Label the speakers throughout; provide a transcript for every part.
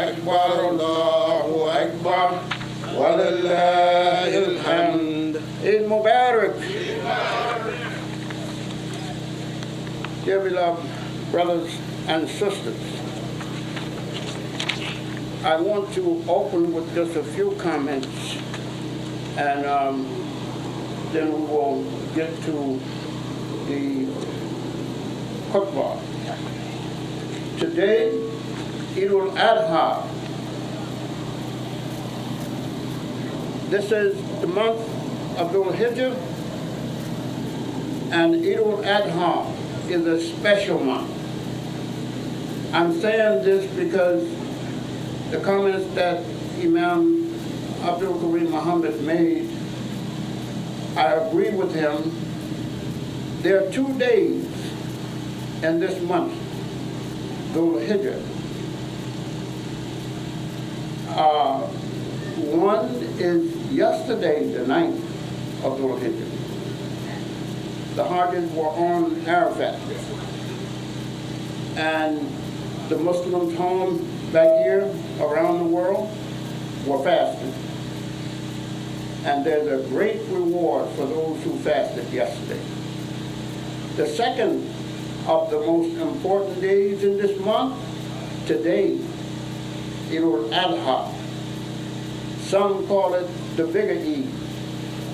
Speaker 1: أكبر الله أكبر ولله الحمد.
Speaker 2: Eid Mubarak. Dear beloved brothers and sisters, I want to open with just a few comments, and then we will get to the khutbah. Today, Eidul Adha. This is the month of Eidul Hijjah, and Eidul Adha is a special month. I'm saying this because the comments that Imam Abdul Karim Muhammad made, I agree with him. There are 2 days in this month, Eidul Hijjah. One is yesterday, the 9th of Eidul Hijjah. The Hajjis were on Arafat. And the Muslims home back here around the world were fasting. And there's a great reward for those who fasted yesterday. The second of the most important days in this month, today, Eidul Adha. Some call it the bigger Eid.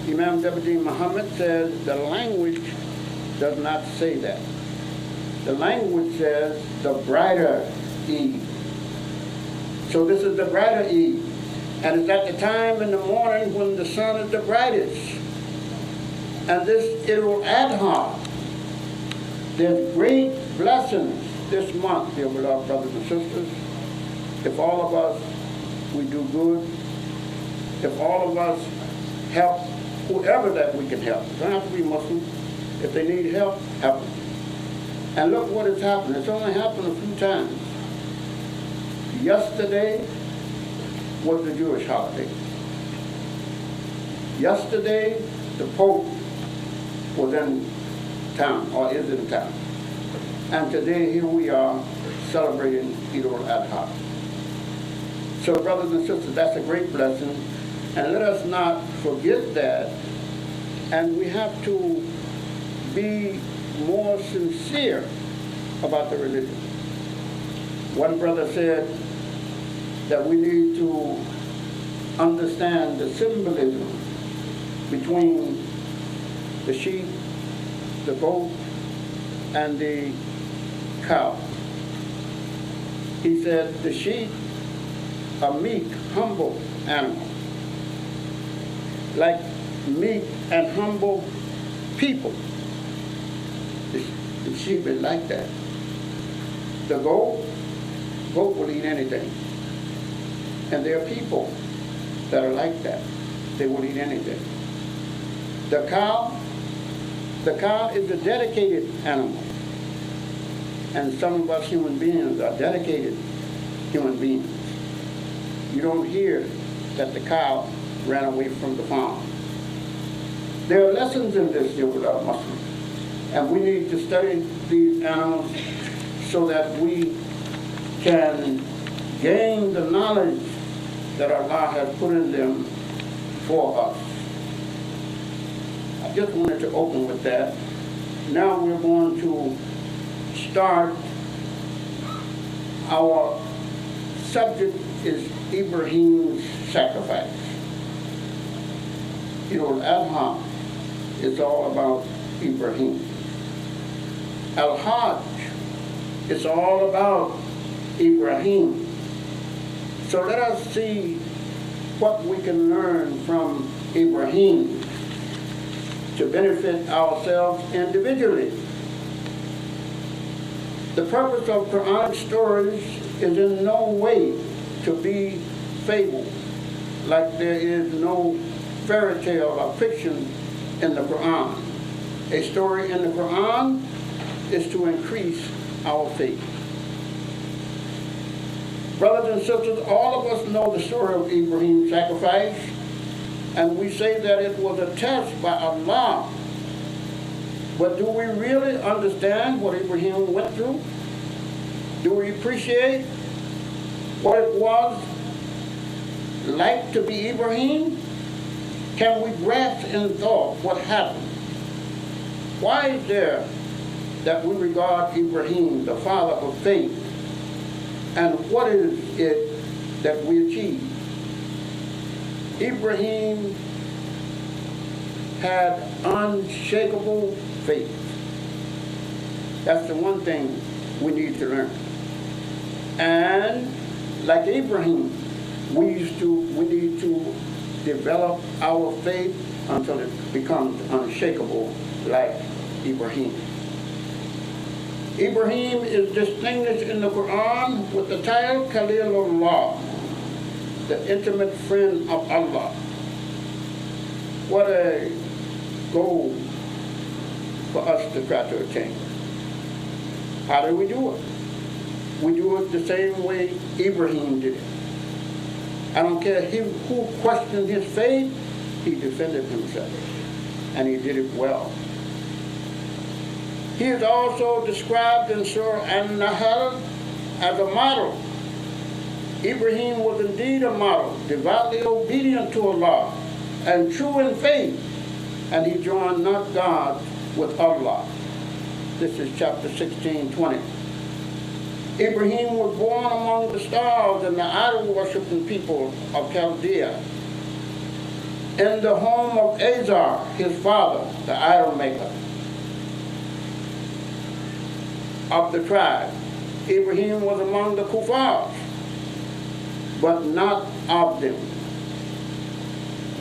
Speaker 2: Imam Deputy Muhammad says the language does not say that. The language says the brighter Eid. So this is the brighter Eid. And it's at the time in the morning when the sun is the brightest. And this Eidul Adha, there's great blessings this month, dear beloved brothers and sisters. If all of us, we do good. If all of us help whoever that we can help. It don't have to be Muslim. If they need help, help them. And look what has happened. It's only happened a few times. Yesterday was the Jewish holiday. Yesterday, the Pope was in town, or is in town. And today, here we are celebrating Eidul Adha. So, brothers and sisters, that's a great blessing. And let us not forget that. And we have to be more sincere about the religion. One brother said that we need to understand the symbolism between the sheep, the goat, and the cow. He said the sheep are meek, humble animals, like meek and humble people. The sheep is like that. The goat will eat anything. And there are people that are like that. They will eat anything. The cow is a dedicated animal. And some of us human beings are dedicated human beings. You don't hear that the cow ran away from the farm. There are lessons in this, dear beloved Muslims. And we need to study these animals so that we can gain the knowledge that Allah has put in them for us. I just wanted to open with that. Now we're going to start. Our subject is Ibrahim's sacrifice. Eidul Adha is all about Ibrahim. Al-Hajj is all about Ibrahim. So let us see what we can learn from Ibrahim to benefit ourselves individually. The purpose of Quranic stories is in no way to be fable, like there is no fairy tale or fiction in the Quran. A story in the Quran is to increase our faith. Brothers and sisters, all of us know the story of Ibrahim's sacrifice, and we say that it was a test by Allah. But do we really understand what Ibrahim went through? Do we appreciate what it was like to be Ibrahim? Can we grasp in thought what happened? Why is there that we regard Ibrahim, the father of faith, and what is it that we achieve? Ibrahim had unshakable faith. That's the one thing we need to learn. And like Abraham, we need to develop our faith until it becomes unshakable like Ibrahim. Ibrahim is distinguished in the Quran with the title Khalilullah, the intimate friend of Allah. What a goal for us to try to attain. How do we do it? We do it the same way Ibrahim did it. I don't care who questioned his faith, he defended himself, and he did it well. He is also described in Surah An-Nahl as a model. Ibrahim was indeed a model, devoutly obedient to Allah, and true in faith, and he joined not God with Allah. This is chapter 16:20. Ibrahim was born among the stars and the idol-worshipping people of Chaldea, in the home of Azar, his father, the idol maker of the tribe. Ibrahim was among the kuffars, but not of them.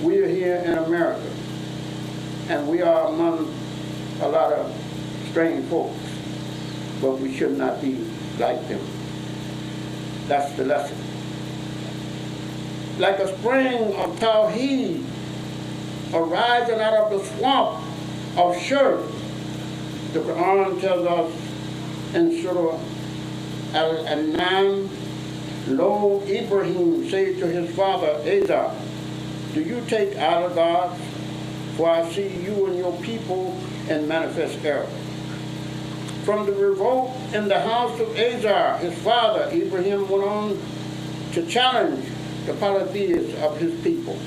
Speaker 2: We are here in America, and we are among a lot of strange folks, but we should not be like them. That's the lesson. Like a spring of Tawheed arising out of the swamp of Shirk, the Quran tells us in Surah Al-An'am, lo, Ibrahim said to his father Azar, do you take other gods? For I see you and your people in manifest error. From the revolt in the house of Azar, his father, Ibrahim went on to challenge the polytheists of his people.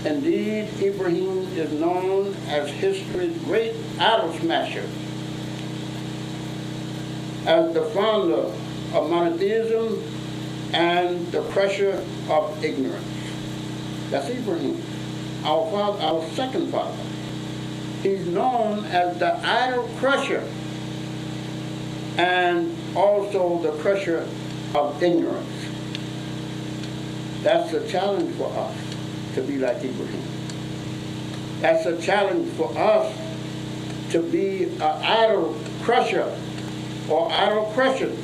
Speaker 2: Indeed, Ibrahim is known as history's great idol smasher, as the founder of monotheism and the crusher of ignorance. That's Ibrahim, our father, our second father. He's known as the idol crusher and also the crusher of ignorance. That's a challenge for us to be like Ibrahim. That's a challenge for us to be an idol crusher or idol crushers,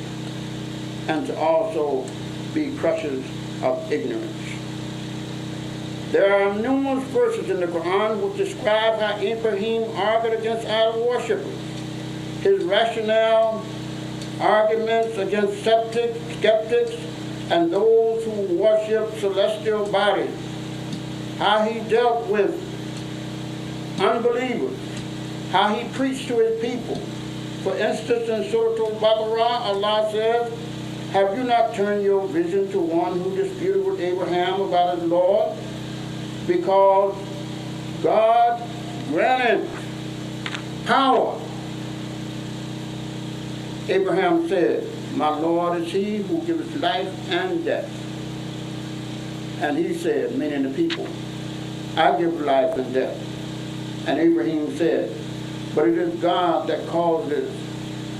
Speaker 2: and to also be crushers of ignorance. There are numerous verses in the Quran which describe how Ibrahim argued against idol worshippers. His rationale, arguments against skeptics, and those who worship celestial bodies. How he dealt with unbelievers. How he preached to his people. For instance, in Surah Al-Baqarah, Allah says, have you not turned your vision to one who disputed with Abraham about his Lord? Because God granted power. Abraham said, my Lord is he who gives life and death. And he said, meaning the people, I give life and death. And Abraham said, but it is God that causes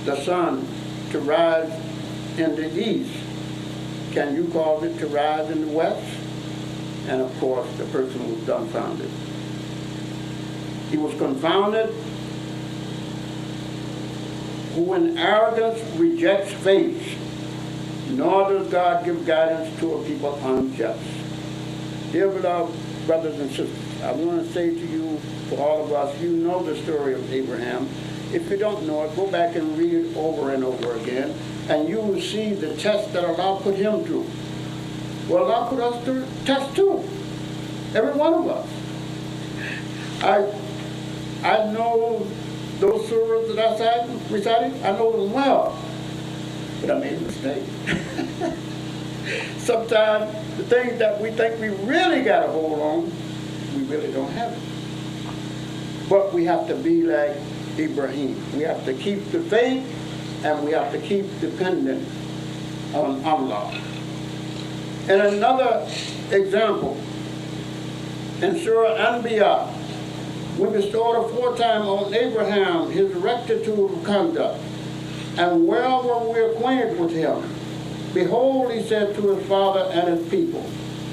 Speaker 2: the sun to rise in the east. Can you cause it to rise in the west? And of course, the person was dumbfounded. He was confounded who in arrogance rejects faith, nor does God give guidance to a people unjust. Dear beloved brothers and sisters, I want to say to you, for all of us, you know the story of Abraham. If you don't know it, go back and read it over and over again, and you will see the test that Allah put him through. Well, Allah put us through test too, every one of us. I know those surahs that I recited, I know them well, but I made a mistake. sometimes the things that we think we really got a hold on, we really don't have it. But we have to be like Ibrahim. We have to keep the faith, and we have to keep dependent on Allah. And another example, in Surah Anbiya, we bestowed aforetime on Abraham his rectitude of conduct, and well were we acquainted with him. Behold, he said to his father and his people,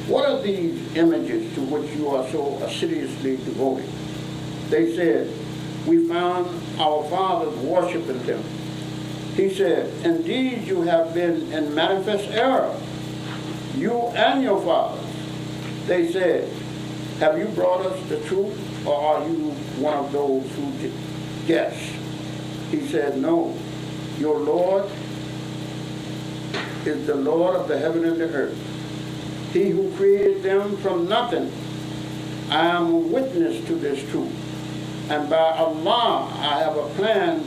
Speaker 2: what are these images to which you are so assiduously devoted? They said, we found our fathers worshiping them. He said, indeed you have been in manifest error, you and your fathers. They said, have you brought us the truth, or are you one of those who guess? He said, no, your Lord is the Lord of the heaven and the earth. He who created them from nothing. I am a witness to this truth. And by Allah, I have a plan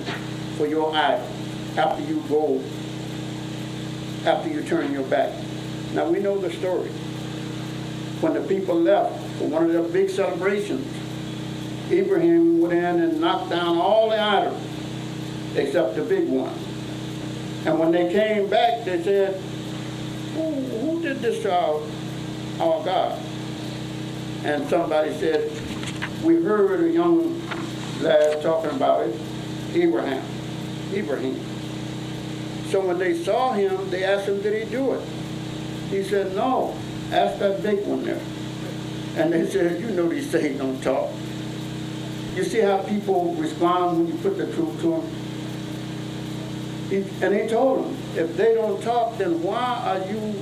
Speaker 2: for your idol after you turn your back. Now we know the story. When the people left for one of their big celebrations, Ibrahim went in and knocked down all the idols except the big one. And when they came back, they said, who did this to our God? And somebody said, we heard a young lad talking about it, Ibrahim. So when they saw him, they asked him, did he do it? He said, no, ask that big one there. And they said, you know these things don't talk. You see how people respond when you put the truth to them? And he told them, if they don't talk, then why are you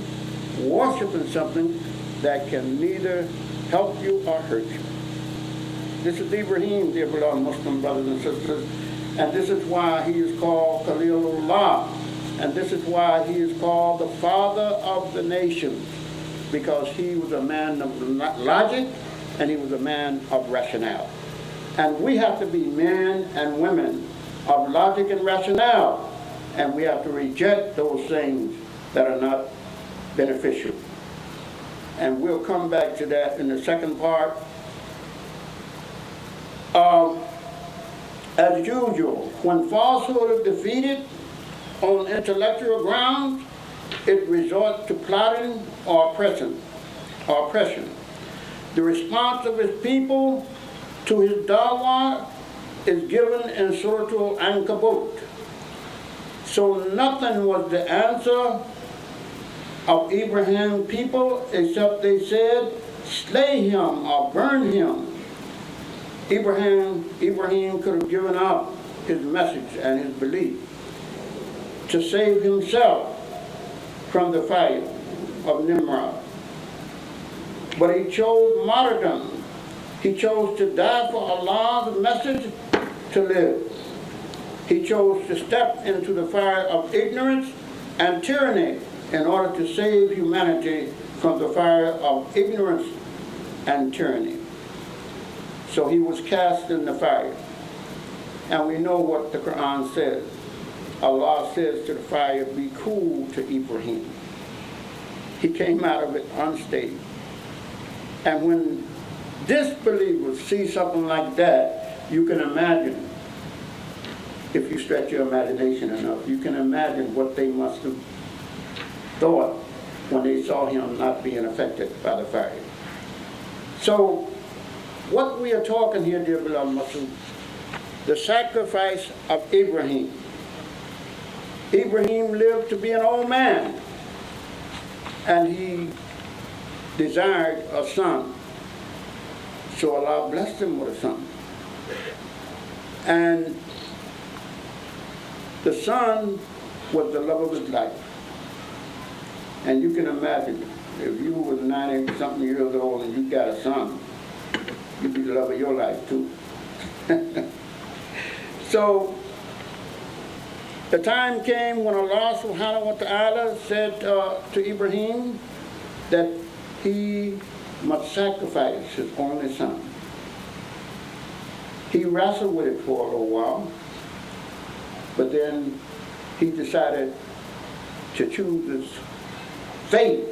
Speaker 2: worshiping something that can neither help you or hurt you? This is Ibrahim, dear beloved Muslim brothers and sisters, and this is why he is called Khalilullah, and this is why he is called the father of the nations, because he was a man of logic and he was a man of rationale. And we have to be men and women of logic and rationale, and we have to reject those things that are not beneficial. And we'll come back to that in the second part. As usual, when falsehood is defeated on intellectual grounds, it resorts to plotting or oppression. The response of his people to his dawah is given in Surah Al-Ankabut. So nothing was the answer of Abraham's people except they said, slay him or burn him. Ibrahim could have given up his message and his belief to save himself from the fire of Nimrod. But he chose martyrdom. He chose to die for Allah's message to live. He chose to step into the fire of ignorance and tyranny in order to save humanity from the fire of ignorance and tyranny. So he was cast in the fire. And we know what the Quran says. Allah says to the fire, be cool to Ibrahim. He came out of it unscathed. And when disbelievers see something like that, you can imagine, if you stretch your imagination enough, you can imagine what they must have thought when they saw him not being affected by the fire. So, what we are talking here, dear beloved Muslims, the sacrifice of Ibrahim. Ibrahim lived to be an old man, and he desired a son. So Allah blessed him with a son. And the son was the love of his life. And you can imagine, if you were 90-something years old and you got a son, you'd be the love of your life too. So, the time came when Allah subhanahu wa ta'ala said to Ibrahim that he must sacrifice his only son. He wrestled with it for a little while, but then he decided to choose his faith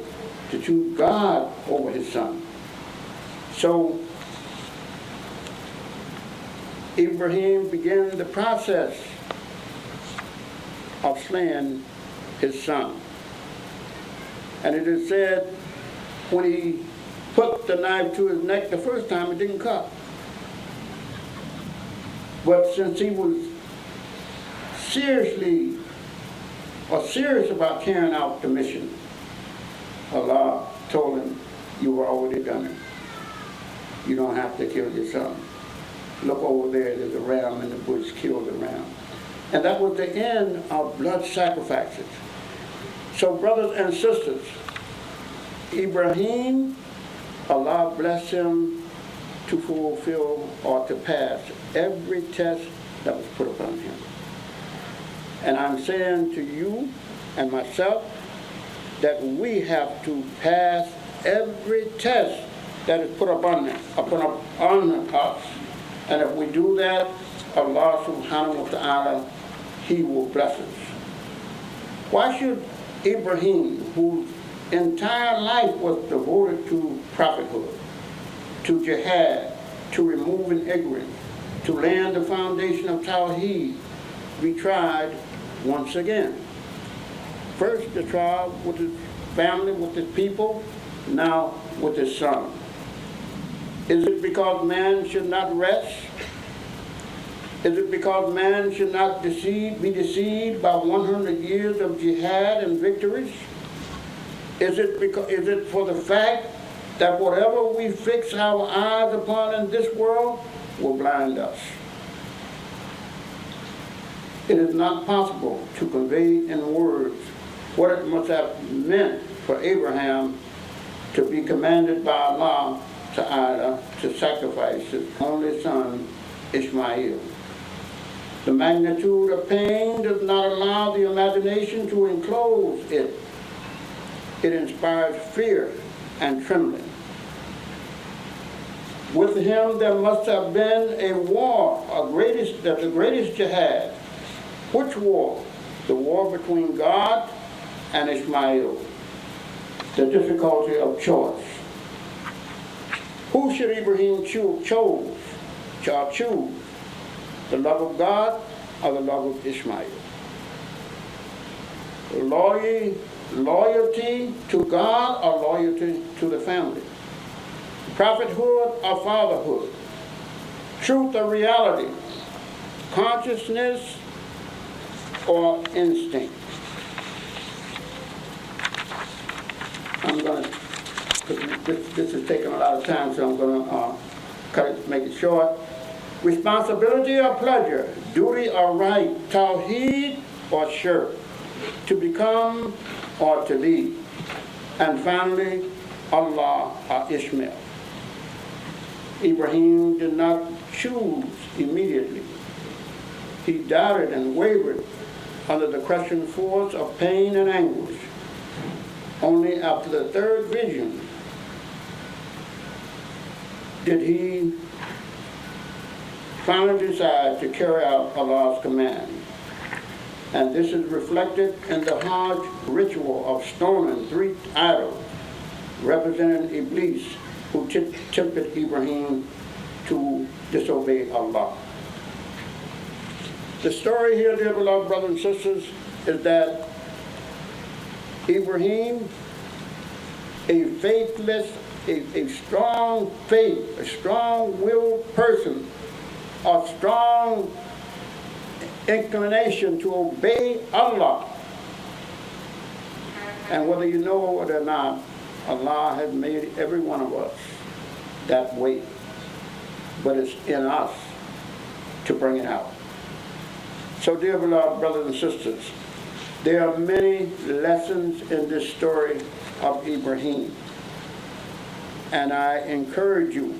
Speaker 2: to choose God over his son. So Ibrahim began the process of slaying his son. And it is said when he put the knife to his neck the first time, it didn't cut. But since he was serious about carrying out the mission, Allah told him, "You've already done it. You don't have to kill your son. Look over there, there's a ram in the bush, kill the ram." And that was the end of blood sacrifices. So brothers and sisters, Ibrahim, Allah blessed him to fulfill or to pass every test that was put upon him. And I'm saying to you and myself that we have to pass every test that is put upon us. And if we do that, Allah subhanahu wa ta'ala, he will bless us. Why should Ibrahim, whose entire life was devoted to prophethood, to jihad, to removing ignorance, to laying the foundation of Tawheed, be tried once again? First the trial with his family, with his people, now with his son. Is it because man should not rest? Is it because man should not be deceived by 100 years of jihad and victories? Is it for the fact that whatever we fix our eyes upon in this world will blind us? It is not possible to convey in words what it must have meant for Abraham to be commanded by Allah to sacrifice his only son, Ishmael. The magnitude of pain does not allow the imagination to enclose it. It inspires fear and trembling. With him there must have been a war, the greatest jihad. Which war? The war between God and Ishmael. The difficulty of choice. Who should Ibrahim choose? The love of God or the love of Ishmael? Loyalty to God or loyalty to the family? Prophethood or fatherhood? Truth or reality? Consciousness or instinct? I'm going to, this is taking a lot of time, so I'm going to make it short. Responsibility or pleasure? Duty or right? Tawheed or shirk? To become or to lead? And finally, Allah or Ishmael. Ibrahim did not choose immediately. He doubted and wavered under the crushing force of pain and anguish. Only after the third vision did he finally decide to carry out Allah's command. And this is reflected in the Hajj ritual of stoning 3 idols, representing Iblis, who tempted Ibrahim to disobey Allah. The story here, dear beloved brothers and sisters, is that Ibrahim, a strong faith, a strong-willed person, a strong inclination to obey Allah. And whether you know it or not, Allah has made every one of us that way. But it's in us to bring it out. So dear beloved brothers and sisters, there are many lessons in this story of Ibrahim. And I encourage you,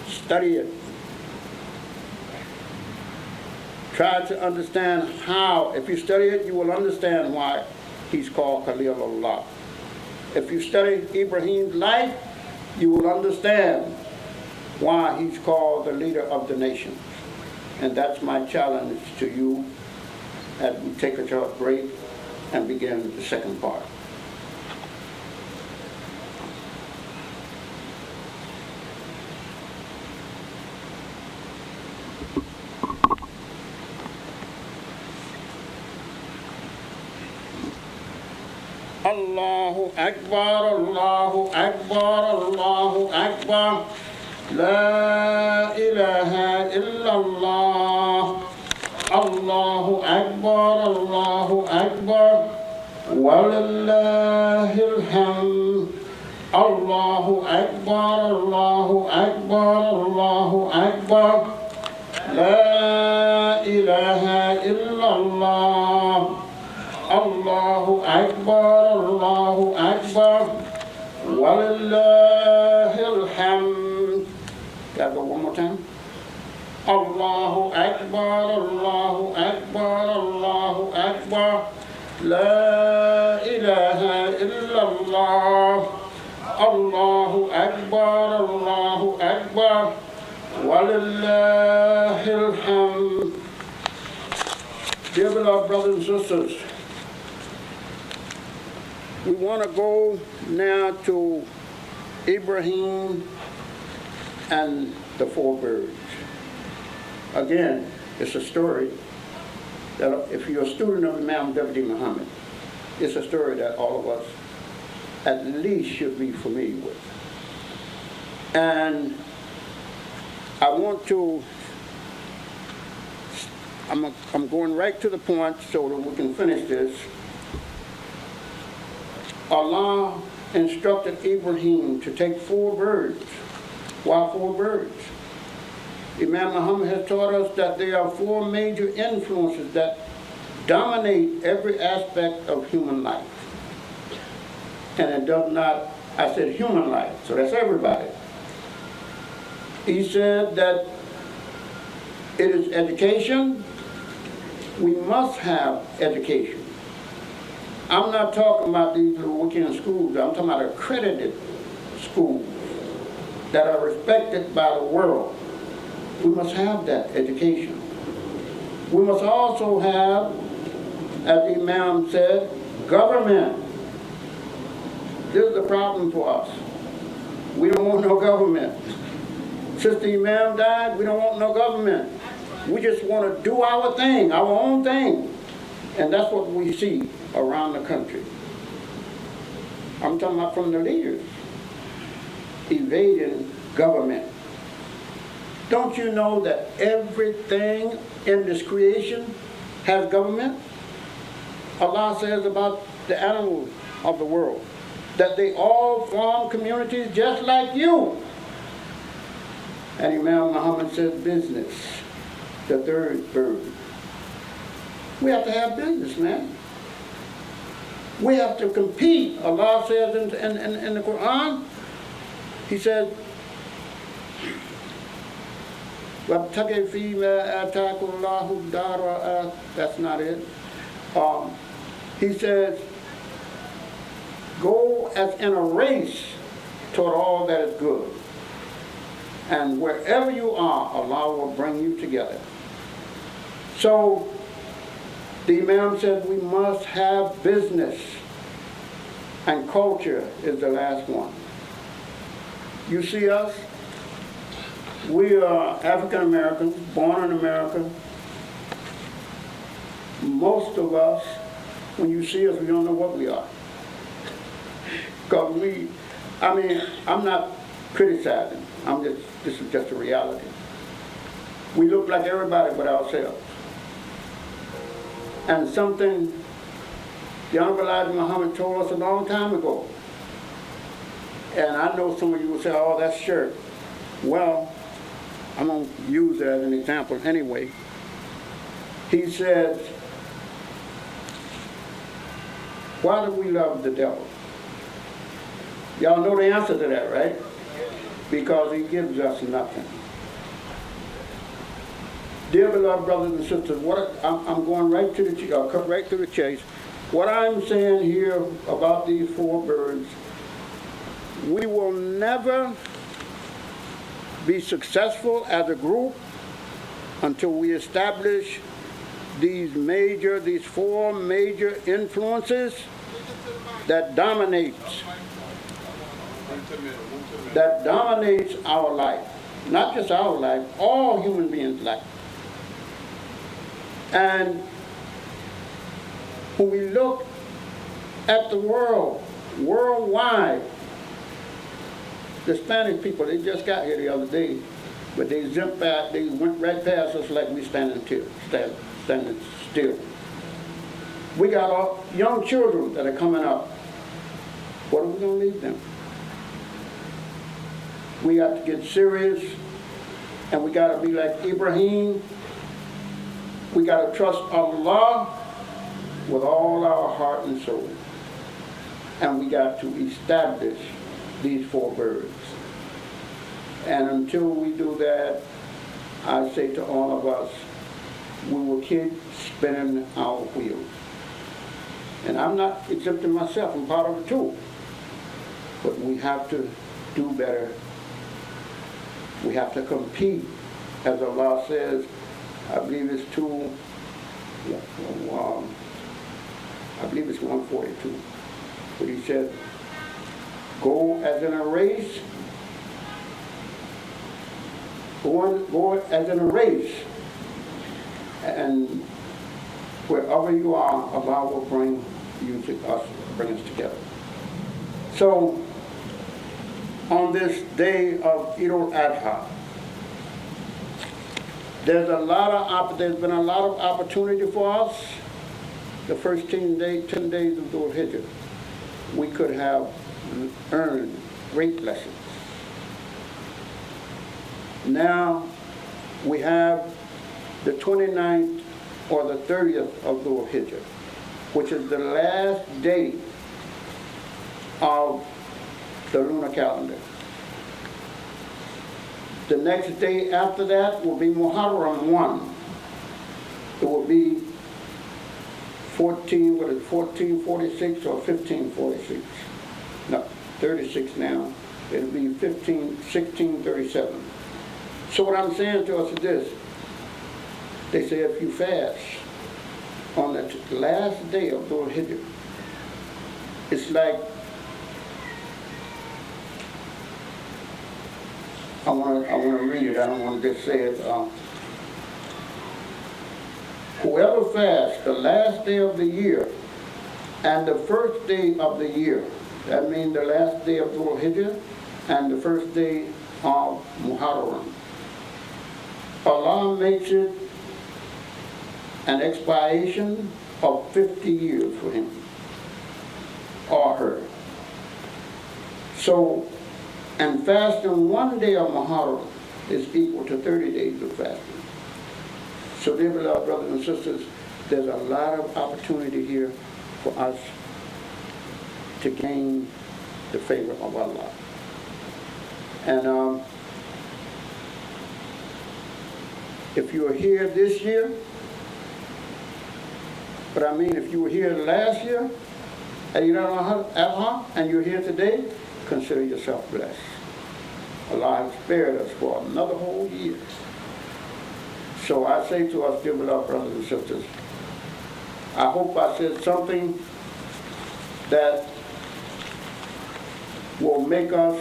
Speaker 2: study it. Try to understand how. If you study it, you will understand why he's called Khalilullah. If you study Ibrahim's life, you will understand why he's called the leader of the nations. And that's my challenge to you as we take a short break and begin the second part. Allahu Akbar, Allahu Akbar, Allahu Akbar. La ilaha illallah. Allahu Akbar, Allahu Akbar. Walillahil hamd. Allahu Akbar, Allahu Akbar, Allahu Akbar. La ilaha illallah. Allahu Akbar, Allahu Akbar. Walillahil hamd. Can I go one more time? Allahu Akbar, Allahu Akbar, Allahu Akbar. La ilaha illallah. Allahu Akbar, Allahu Akbar. Walillahil hamd. Dear beloved brothers and sisters, we want to go now to Ibrahim and the 4 birds. Again, it's a story that if you're a student of Imam W.D. Muhammad, it's a story that all of us at least should be familiar with. And I want to, I'm going right to the point so that we can finish this. Allah instructed Ibrahim to take 4 birds. Why 4 birds? Imam Muhammad has taught us that there are 4 major influences that dominate every aspect of human life. And it does not, I said human life, so that's everybody. He said that it is education. We must have education. I'm not talking about these little weekend schools. I'm talking about accredited schools that are respected by the world. We must have that education. We must also have, as the Imam said, government. This is the problem for us. We don't want no government. Since the Imam died, we don't want no government. We just want to do our thing, our own thing. And that's what we see around the country. I'm talking about from the leaders, evading government. Don't you know that everything in this creation has government? Allah says about the animals of the world that they all form communities just like you. And Imam Muhammad says business, the 3rd bird. We have to have business, man. We have to compete. Allah says in the Quran, He says, that's not it. He says, go as in a race toward all that is good. And wherever you are, Allah will bring you together. So, the Imam said we must have business. And culture is the last one. You see us? We are African Americans, born in America. Most of us, when you see us, we don't know what we are. Because I'm not criticizing. This is just a reality. We look like everybody but ourselves. And something the Honorable Elijah Muhammad told us a long time ago. And I know some of you will say, oh, that's shirt. Well, I'm going to use that as an example anyway. He says, why do we love the devil? Y'all know the answer to that, right? Because he gives us nothing. Dear beloved brothers and sisters, I'm going right to the chase. What I'm saying here about these 4 birds, we will never be successful as a group until we establish these 4 major influences that dominates our life. Not just our life, all human beings' life. And when we look at the worldwide. The Spanish people, they just got here the other day, but they zipped back, they went right past us like we standing still. We got our young children that are coming up. What are we going to leave them? We got to get serious, and we got to be like Ibrahim. We got to trust Allah with all our heart and soul. And we got to establish these 4 birds. And until we do that, I say to all of us, we will keep spinning our wheels. And I'm not exempting myself, I'm part of it too. But we have to do better. We have to compete, as Allah says. I believe it's 142. But he said, go as in a race. Go as in a race. And wherever you are, Allah will bring us together. So, on this day of Eidul Adha, there's been a lot of opportunity for us. The first 10 days of Eidul Adha, we could have earned great lessons. Now we have the 29th or the 30th of Eidul Adha, which is the last day of the lunar calendar. The next day after that will be Muharram 1. It will be 1446 or 1546? No, 36 now. It'll be 1637. So what I'm saying to us is this. They say if you fast on the last day of Dhul Hijjah, it's like, I want to read it, I don't want to just say it. Whoever fasts the last day of the year and the first day of the year, that means the last day of Dhul Hijjah and the first day of Muharram, Allah makes it an expiation of 50 years for him or her. So, and fasting one day of Muharram is equal to 30 days of fasting. So dear beloved brothers and sisters, there's a lot of opportunity here for us to gain the favor of Allah. And if you were here this year, but I mean if you were here last year, at Eidul Adha, and you're here today, consider yourself blessed. Allah has spared us for another whole year. So I say to us, dear beloved brothers and sisters, I hope I said something that will make us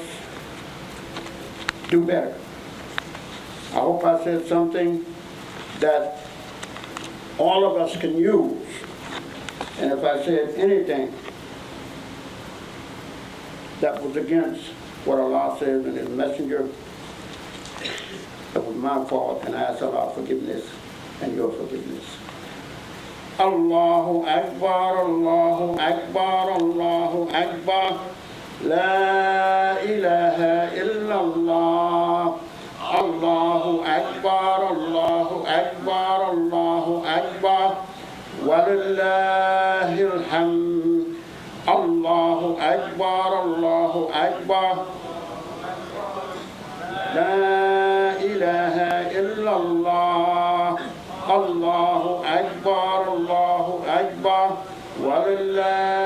Speaker 2: do better. I hope I said something that all of us can use. And if I said anything that was against what Allah says in His Messenger, that was my fault, and I ask Allah forgiveness and your forgiveness. Allahu Akbar, Allahu Akbar, Allahu Akbar. La ilaha illallah. Allahu Akbar, Allahu Akbar, Allahu Akbar. Walillahil hamd. Allahu Akbar, Allahu Akbar. La ilaha illallah. Allahu Akbar, Allahu Akbar. Walillah.